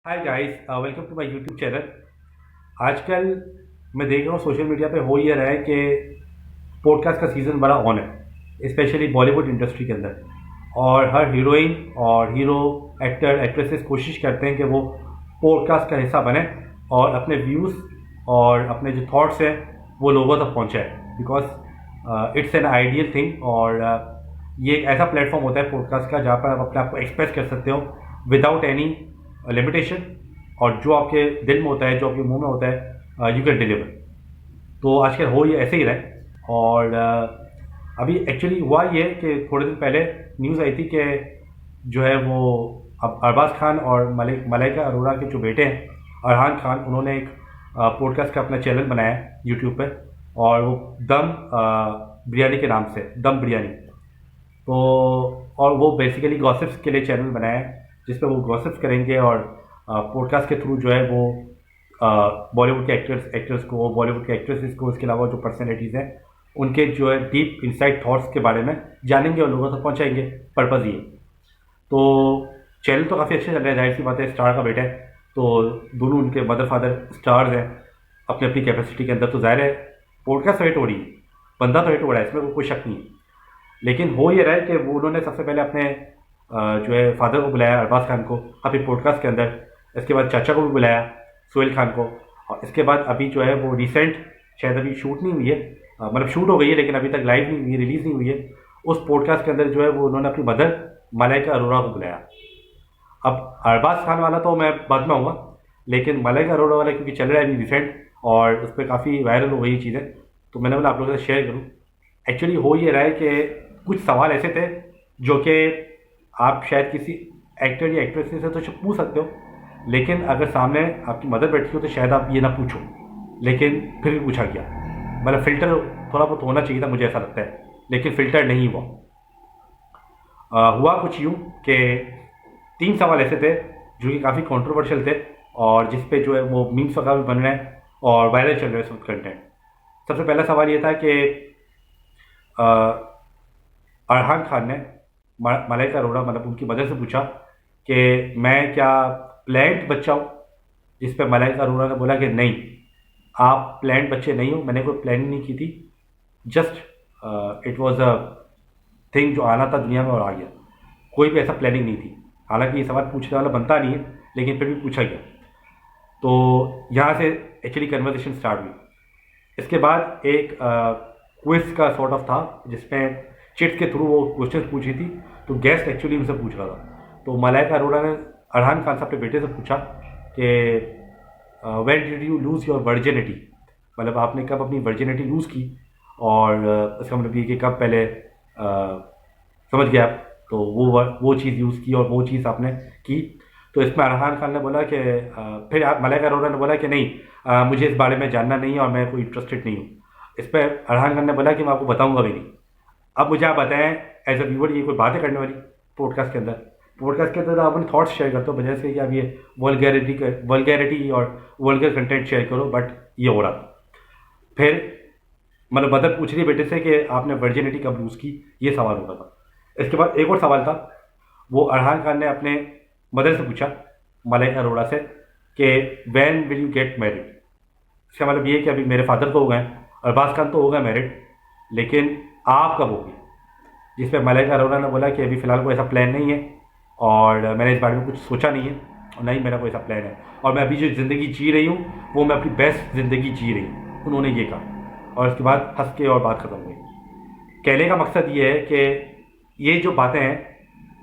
Hi guys, welcome to my YouTube channel. आजकल मैं देख रहा हूँ सोशल मीडिया पे हो ये रहा है कि पॉडकास्ट का सीज़न बड़ा ऑन है, स्पेशली बॉलीवुड इंडस्ट्री के अंदर। और हर हीरोइन और हीरो, एक्टर, एक्ट्रेसेस कोशिश करते हैं कि वो पॉडकास्ट का हिस्सा बने और अपने व्यूज़ और अपने जो थॉट्स हैं वो लोगों तक पहुँचाए, because it's an ideal thing. और ये एक ऐसा प्लेटफॉर्म होता है पॉडकास्ट का जहाँ पर आप अपने आप को एक्सप्रेस कर सकते हो विदाउट एनी लिमिटेशन। और जो आपके दिल में होता है, जो आपके मुंह में होता है, यू कैन डिलीवर। तो आजकल हो ये ऐसे ही रहा है। और अभी एक्चुअली हुआ ये कि थोड़े दिन पहले न्यूज़ आई थी कि जो है वो अब अरबाज खान और मलाइका अरोड़ा के जो बेटे हैं अरहान खान, उन्होंने एक पॉडकास्ट का अपना चैनल बनाया है यूट्यूब पे। और वो दम बिरयानी के नाम से, दम बिरयानी। तो और वो बेसिकली गॉसिप्स के लिए चैनल बनाया है जिस पे वो गॉसिप्स करेंगे और पॉडकास्ट के थ्रू जो है वो बॉलीवुड के एक्टर्स को, बॉलीवुड के एक्ट्रेसेस को, इसके अलावा जो पर्सनैलिटीज़ हैं उनके जो है डीप इनसाइड थॉट्स के बारे में जानेंगे और लोगों तक पहुंचाएंगे। पर्पज़ ये। तो चैनल तो काफ़ी अच्छे चल रहे हैं, जाहिर सी बात है, स्टार का बेटा है तो दोनों उनके मदर फादर स्टार्स हैं अपनी अपनी कैपेसिटी के अंदर। तो जाहिर है पॉडकास्ट हिट हो रही है, बंदा तो हिट हो रहा है, इसमें कोई शक नहीं है। लेकिन हो ये रहा है कि वो उन्होंने सबसे पहले अपने जो है फादर को बुलाया, अरबाज खान को, अपनी पॉडकास्ट के अंदर। इसके बाद चाचा को भी बुलाया, सोहेल खान को। और इसके बाद अभी जो है वो रिसेंट, शायद अभी शूट नहीं हुई है, मतलब शूट हो गई है लेकिन अभी तक लाइव नहीं हुई, रिलीज़ नहीं हुई है। उस पॉडकास्ट के अंदर जो है वो उन्होंने अपनी मदर मलाइका अरोड़ा को बुलाया। अब अरबाज खान वाला तो मैं बाद में आऊँगा, लेकिन मलाइका अरोड़ा वाला क्योंकि चल रहा है अभी रिसेंट और उस पर काफ़ी वायरल हो गई ये चीज़ें, तो मैंने बोला आप लोगों के साथ शेयर करूँ। एक्चुअली हो ये रहा है कि कुछ सवाल ऐसे थे जो कि आप शायद किसी एक्टर या एक्ट्रेस से तो पूछ सकते हो, लेकिन अगर सामने आपकी मदर बैठी हो तो शायद आप ये ना पूछो, लेकिन फिर भी पूछा गया। मतलब फ़िल्टर थोड़ा बहुत होना चाहिए था, मुझे ऐसा लगता है, लेकिन फ़िल्टर नहीं हुआ। हुआ कुछ यूँ कि 3 सवाल ऐसे थे जो कि काफ़ी कंट्रोवर्शियल थे और जिस पे जो है वो मीम्स वगैरह भी बन रहे हैं और वायरल चल रहा है इस वक्त कंटेंट। सबसे पहला सवाल ये था कि अरहान खान ने मलाइका अरोड़ा, मतलब उनकी मदर से पूछा कि मैं क्या प्लान्ट बच्चा हूँ, जिस पे मलाइका अरोड़ा ने बोला कि नहीं, आप प्लान्ट बच्चे नहीं हो, मैंने कोई प्लानिंग नहीं की थी, just it was a thing जो आना था दुनिया में और आ गया। कोई भी ऐसा प्लानिंग नहीं थी। हालांकि ये सवाल पूछने वाला बनता नहीं है, लेकिन फिर भी पूछा गया। तो यहाँ से एक्चुअली कन्वर्सेशन स्टार्ट हुई। इसके बाद एक क्विज का सॉर्ट ऑफ था जिसमें चिट्स के थ्रू वो क्वेश्चन पूछी थी, तो गेस्ट एक्चुअली उनसे पूछ रहा था। तो मलाइका अरोड़ा ने अरहान खान से अपने बेटे से पूछा कि when did you lose your virginity, मतलब आपने कब अपनी वर्जिनिटी लूज़ की। और इसका मतलब ये कि कब पहले समझ गया आप। तो वो चीज़ यूज़ की और वो चीज़ आपने की। तो इसमें अरहान खान ने बोला कि फिर मलाइका अरोड़ा ने बोला कि नहीं, मुझे इस बारे में जानना नहीं है और मैं कोई इंटरेस्टेड नहीं हूँ। इस पर अरहान खान ने बोला कि मैं आपको बताऊंगा भी नहीं। अब मुझे आप बताएं, एज अ व्यूवर, ये कोई बात है करने वाली पॉडकास्ट के अंदर? पॉडकास्ट के अंदर आप अपने थॉट्स शेयर करते हो बजाय से कि आप ये वल्गैरिटी और वल्गर कंटेंट शेयर करो, बट ये हो रहा था। फिर मतलब मदर पूछ रही है बेटे से कि आपने वर्जिनिटी कब लूज़ की, ये सवाल होता था। इसके बाद एक और सवाल था, वो अरहान खान ने अपने मदर से पूछा, मलाइका अरोड़ा से, कि van will you get married. इसका मतलब ये है कि अभी मेरे फादर तो हो गए, अरबाज खान तो हो गए मैरिड, लेकिन आप कब होगी? जिस पर मलाइका अरोड़ा ने बोला कि अभी फ़िलहाल कोई ऐसा प्लान नहीं है और मैंने इस बारे में कुछ सोचा नहीं है और नहीं मेरा कोई ऐसा प्लान है, और मैं अभी जो ज़िंदगी जी रही हूँ वो मैं अपनी बेस्ट ज़िंदगी जी रही हूँ, उन्होंने ये कहा। और उसके बाद हंस के और बात ख़त्म हो गई। कहने का मकसद ये है कि ये जो बातें हैं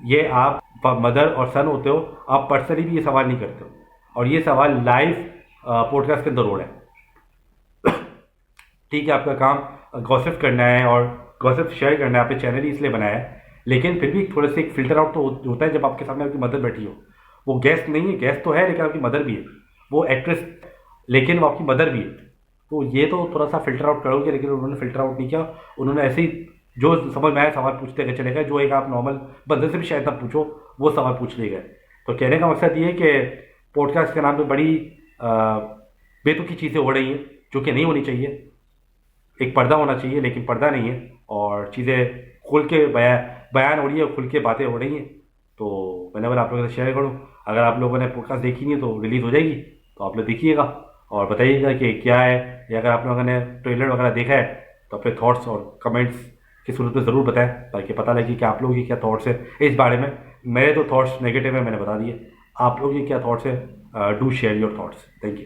ये आप मदर और सन होते हो, आप पर्सनली भी ये सवाल नहीं करते हो, और ये सवाल लाइव पॉडकास्ट के अंदर हो रहा है। ठीक है, आपका काम गॉसिप करना है और गॉसिप शेयर करना है, आपने चैनल ही इसलिए बनाया है, लेकिन फिर भी थोड़े से एक फ़िल्टर आउट तो होता है जब आपके सामने आपकी मदर बैठी हो। वो गेस्ट नहीं है, गेस्ट तो है लेकिन आपकी मदर भी है, वो एक्ट्रेस, लेकिन वो आपकी मदर भी है। तो ये तो थोड़ा सा फ़िल्टर आउट करोगे, लेकिन उन्होंने फ़िल्टर आउट नहीं किया। उन्होंने ऐसे ही जो समझ में आया सवाल पूछते गए चले गए, जो एक आप नॉर्मल बंदे से भी शायद ना पूछो वो सवाल पूछ ले गए। तो कहने का मकसद ये है कि पॉडकास्ट के नाम पे बड़ी बेतुकी चीज़ें हो रही हैं जो कि नहीं होनी चाहिए। एक पर्दा होना चाहिए, लेकिन पर्दा नहीं है और चीज़ें खुल के बयान हो रही है, खुल के बातें हो रही हैं। तो मैंने बोला आप लोगों से शेयर करूँ। अगर आप लोगों ने पॉडकास्ट देखी नहीं है तो रिलीज़ हो जाएगी, तो आप लोग देखिएगा और बताइएगा कि क्या है, या अगर आप लोगों ने ट्रेलर वगैरह देखा है तो अपने थॉट्स और कमेंट्स की सूरत में ज़रूर बताएं, ताकि पता लगे कि आप लोगों की क्या थॉट्स है इस बारे में। मेरे तो थॉट्स नेगेटिव है, मैंने बता दिए। आप लोगों के क्या थॉट्स है? Do share your thoughts. Thank you.